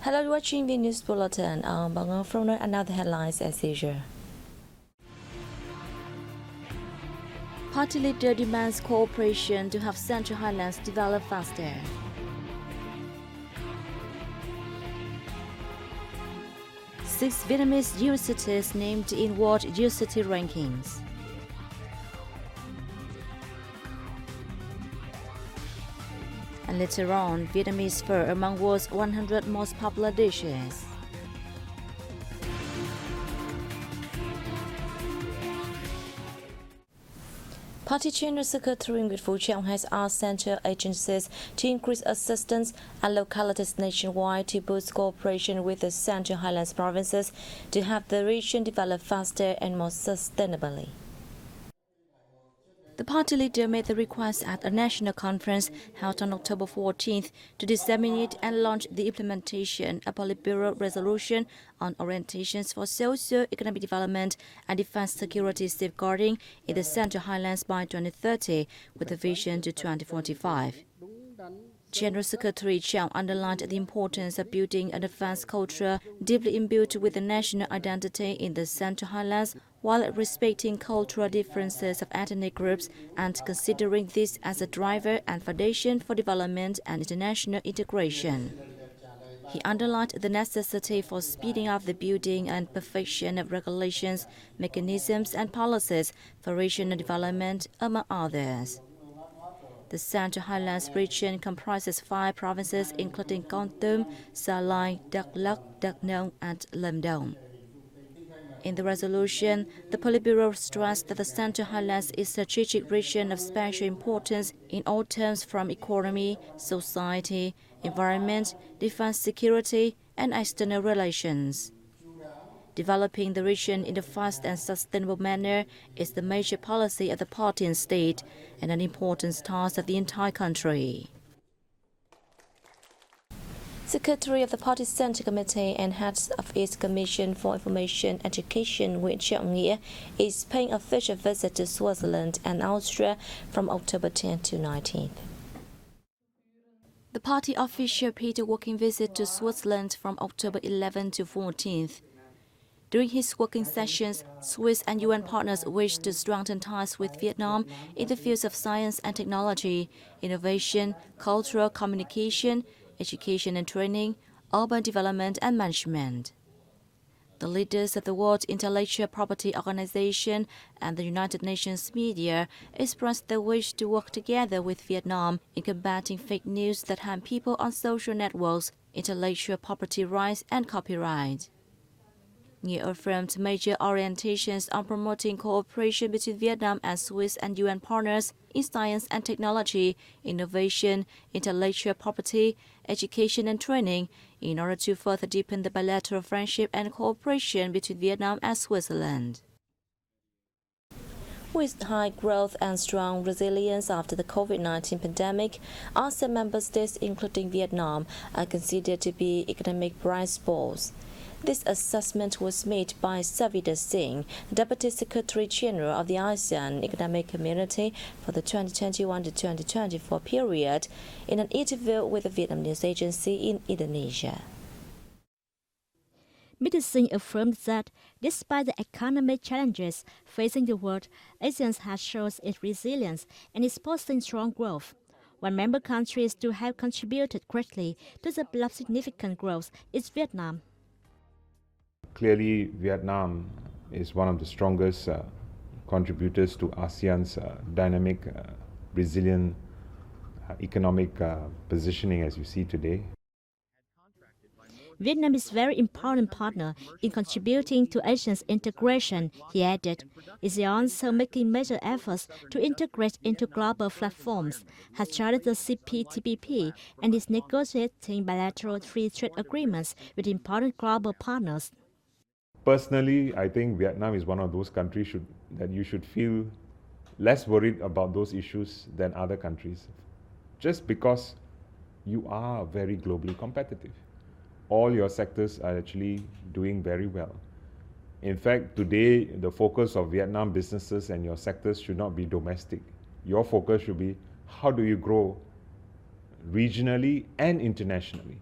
Hello, you're watching the news bulletin. I'm Bang from another headlines as usual. Party leader demands cooperation to have Central Highlands develop faster. Six Vietnamese universities named in World University Rankings. And later on, Vietnamese pho among world's 100 most popular dishes. Party General Secretary Nguyễn Phú Trọng has asked central agencies to increase assistance at localities nationwide to boost cooperation with the Central Highlands provinces to have the region develop faster and more sustainably. The party leader made the request at a national conference held on October 14th to disseminate and launch the implementation of Politburo resolution on orientations for socio-economic development and defense security safeguarding in the Central Highlands by 2030 with a vision to 2045. General Secretary Chiao underlined the importance of building an advanced culture deeply imbued with the national identity in the Central Highlands while respecting cultural differences of ethnic groups and considering this as a driver and foundation for development and international integration. He underlined the necessity for speeding up the building and perfection of regulations, mechanisms and policies for regional development, among others. The Central Highlands region comprises 5 provinces including Kon Tum, Sa Lai, Dak Lak, Dak Nông and Lâm Đồng. In the resolution, the Politburo stressed that the Central Highlands is a strategic region of special importance in all terms from economy, society, environment, defense security and external relations. Developing the region in a fast and sustainable manner is the major policy of the party and state and an important task of the entire country. Secretary of the Party's Central Committee and head of its Commission for Information Education, Nguyễn Trọng Nghĩa, is paying a official visit to Switzerland and Austria from October 10 to 19th. The party official paid a working visit to Switzerland from October 11 to 14th. During his working sessions, Swiss and UN partners wished to strengthen ties with Vietnam in the fields of science and technology, innovation, cultural communication, education and training, urban development and management. The leaders of the World Intellectual Property Organization and the United Nations Media expressed their wish to work together with Vietnam in combating fake news that harm people on social networks, intellectual property rights and copyright. Nghĩa affirmed major orientations on promoting cooperation between Vietnam and Swiss and UN partners in science and technology, innovation, intellectual property, education and training in order to further deepen the bilateral friendship and cooperation between Vietnam and Switzerland. With high growth and strong resilience after the COVID-19 pandemic, ASEAN member states, including Vietnam, are considered to be economic bright spots. This assessment was made by Savita Singh, Deputy Secretary General of the ASEAN Economic Community for the 2021 to 2024 period, in an interview with the Vietnam News Agency in Indonesia. Mr. Singh affirmed that despite the economic challenges facing the world, ASEAN has shown its resilience and is posting strong growth. One member country to have contributed greatly to the significant growth is Vietnam. Clearly, Vietnam is one of the strongest contributors to ASEAN's dynamic, resilient economic positioning as you see today. Vietnam is a very important partner in contributing to Asia's integration, he added. Is also making major efforts to integrate into global platforms, has charted the CPTPP and is negotiating bilateral free trade agreements with important global partners. Personally, I think Vietnam is one of those countries that you should feel less worried about those issues than other countries, just because you are very globally competitive. All your sectors are actually doing very well. In fact, today, the focus of Vietnam businesses and your sectors should not be domestic. Your focus should be how do you grow regionally and internationally.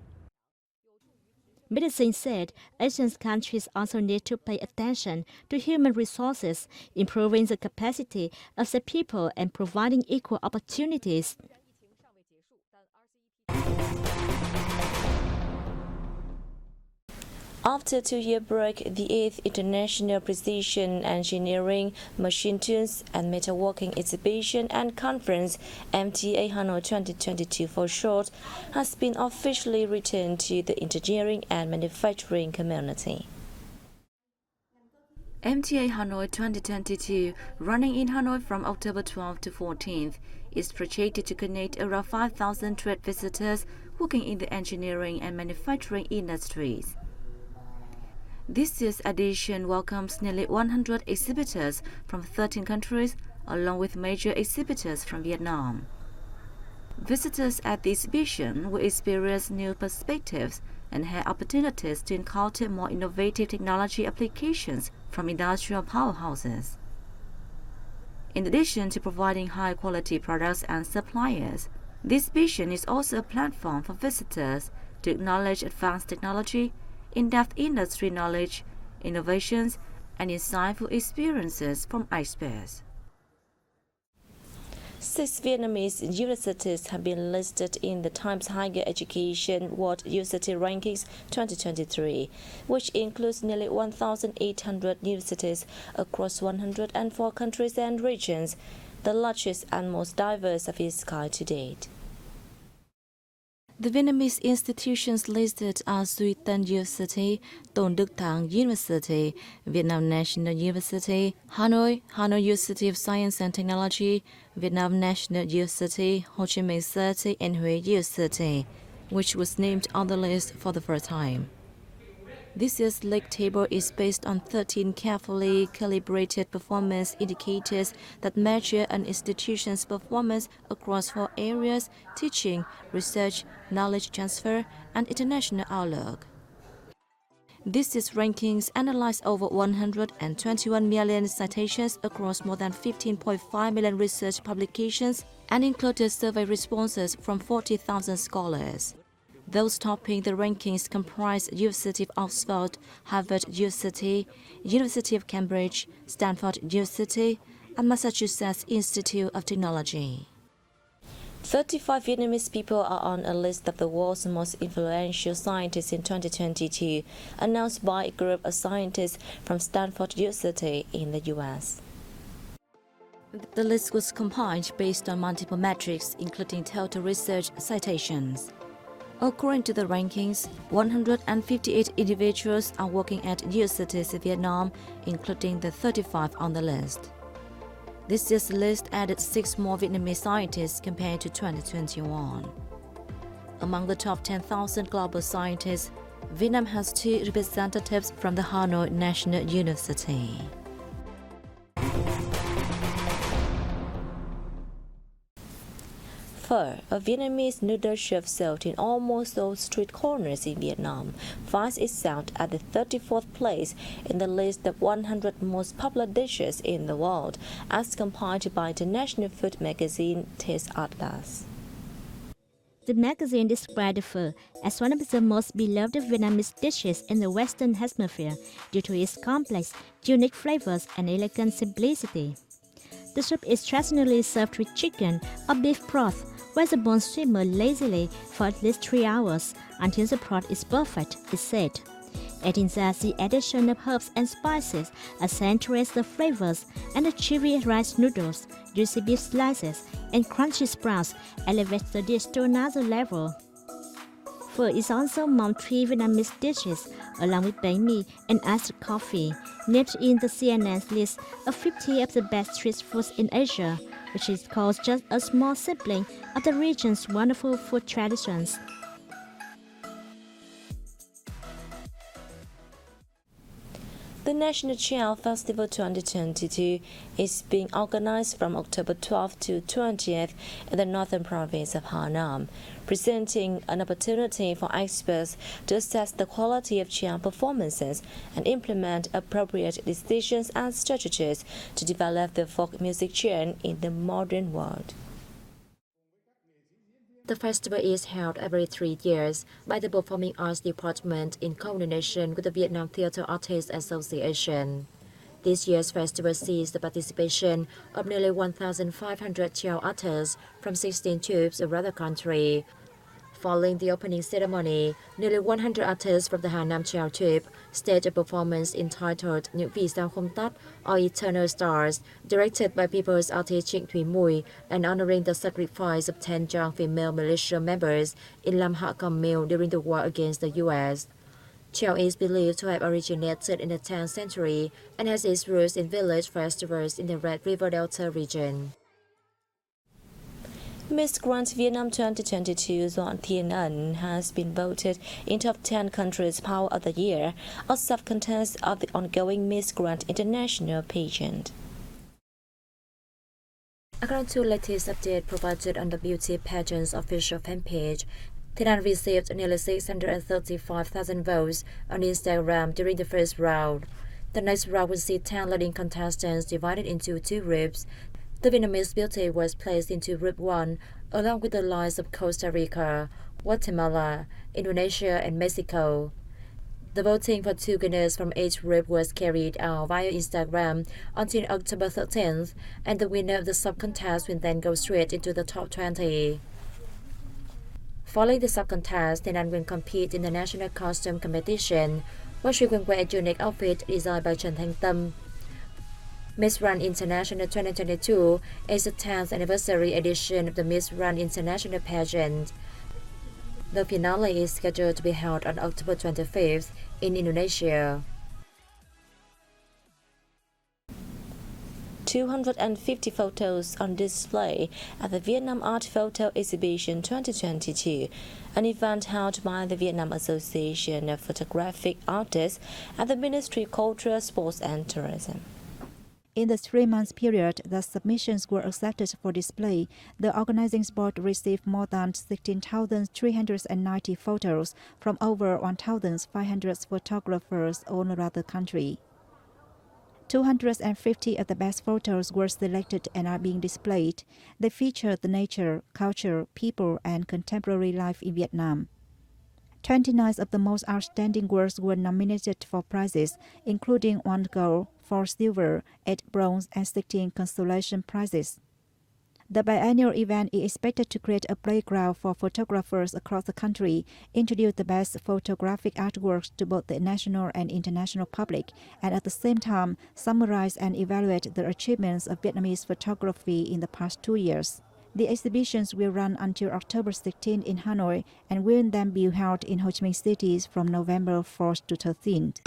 Medicine said Asian countries also need to pay attention to human resources, improving the capacity of the people and providing equal opportunities. After a 2-year break, the 8th International Precision Engineering, Machine Tools and Metalworking Exhibition and Conference, MTA Hanoi 2022 for short, has been officially returned to the engineering and manufacturing community. MTA Hanoi 2022, running in Hanoi from October 12 to 14th, is projected to connect around 5,000 trade visitors working in the engineering and manufacturing industries. This year's edition welcomes nearly 100 exhibitors from 13 countries, along with major exhibitors from Vietnam. Visitors at the exhibition will experience new perspectives and have opportunities to encounter more innovative technology applications from industrial powerhouses. In addition to providing high-quality products and suppliers, this exhibition is also a platform for visitors to acknowledge advanced technology, in-depth industry knowledge, innovations, and insightful experiences from experts. 6 Vietnamese universities have been listed in the Times Higher Education World University Rankings 2023, which includes nearly 1,800 universities across 104 countries and regions, the largest and most diverse of its kind to date. The Vietnamese institutions listed are Duy Tân University, Tôn Đức Thắng University, Vietnam National University, Hanoi, Hanoi University of Science and Technology, Vietnam National University, Ho Chi Minh City, and Hue University, which was named on the list for the first time. This year's league table is based on 13 carefully calibrated performance indicators that measure an institution's performance across 4 areas: teaching, research, knowledge transfer, and international outlook. This year's rankings analyze over 121 million citations across more than 15.5 million research publications and included survey responses from 40,000 scholars. Those topping the rankings comprise University of Oxford, Harvard University, University of Cambridge, Stanford University, and Massachusetts Institute of Technology. 35 Vietnamese people are on a list of the world's most influential scientists in 2022, announced by a group of scientists from Stanford University in the US. The list was compiled based on multiple metrics, including total research citations. According to the rankings, 158 individuals are working at universities in Vietnam, including the 35 on the list. This year's list added 6 more Vietnamese scientists compared to 2021. Among the top 10,000 global scientists, Vietnam has 2 representatives from the Hanoi National University. Pho, a Vietnamese noodle chef sold in almost all street corners in Vietnam, finds itself at the 34th place in the list of 100 most popular dishes in the world, as compiled by the national food magazine Taste Atlas. The magazine described the pho as one of the most beloved Vietnamese dishes in the Western Hemisphere due to its complex, unique flavors and elegant simplicity. The soup is traditionally served with chicken or beef broth, where the bones simmer lazily for at least 3 hours until the broth is perfect, it said. Adding that the addition of herbs and spices accentuates the flavors, and the chewy rice noodles, juicy beef slices, and crunchy sprouts elevates the dish to another level. Pho is also among 3 Vietnamese dishes, along with bánh mì and iced coffee, named in the CNN's list of 50 of the best street foods in Asia, which is called just a small sampling of the region's wonderful food traditions. The National Child Festival 2022 is being organized from October 12th to 20th in the northern province of Hanoi, presenting an opportunity for experts to assess the quality of child performances and implement appropriate decisions and strategies to develop the folk music genre in the modern world. The festival is held every 3 years by the Performing Arts Department in coordination with the Vietnam Theatre Artists Association. This year's festival sees the participation of nearly 1,500 child artists from 16 troops around the country. Following the opening ceremony, nearly 100 artists from the Hà Nam Child Troupe staged a performance entitled Những Vì Sao Không Tắt or Eternal Stars, directed by People's Artist Trịnh Thủy Mùi and honoring the sacrifice of 10 young female militia members in Lam Ha Com Mill during the war against the U.S. Chao is believed to have originated in the 10th century and has its roots in village festivals in the Red River Delta region. Miss Grand Vietnam 2022 Doan Thien An has been voted in top 10 countries Power of the Year, a sub-contest of the ongoing Miss Grand International pageant. According to latest update provided on the beauty pageant's official fan page, Thien An received nearly 635,000 votes on Instagram during the first round. The next round will see 10 leading contestants divided into 2 groups. The Vietnamese beauty was placed into Group 1, along with the lines of Costa Rica, Guatemala, Indonesia, and Mexico. The voting for 2 winners from each group was carried out via Instagram until October 13th, and the winner of the sub-contest will then go straight into the top 20. Following the sub-contest, Thien An will compete in the national costume competition, where she will wear a unique outfit designed by thăm. Miss Grand International 2022 is the 10th anniversary edition of the Miss Grand International pageant. The finale is scheduled to be held on October 25th in Indonesia. 250 photos on display at the Vietnam Art Photo Exhibition 2022, an event held by the Vietnam Association of Photographic Artists and the Ministry of Culture, Sports and Tourism. In the 3-month period that submissions were accepted for display, the organizing board received more than 16,390 photos from over 1,500 photographers all around the country. 250 of the best photos were selected and are being displayed. They feature the nature, culture, people, and contemporary life in Vietnam. 29 of the most outstanding works were nominated for prizes, including 1 gold, 4 silver, 8 bronze, and 16 consolation prizes. The biennial event is expected to create a playground for photographers across the country, introduce the best photographic artworks to both the national and international public, and at the same time summarize and evaluate the achievements of Vietnamese photography in the past 2 years. The exhibitions will run until October 16 in Hanoi and will then be held in Ho Chi Minh City from November 4th to 13th.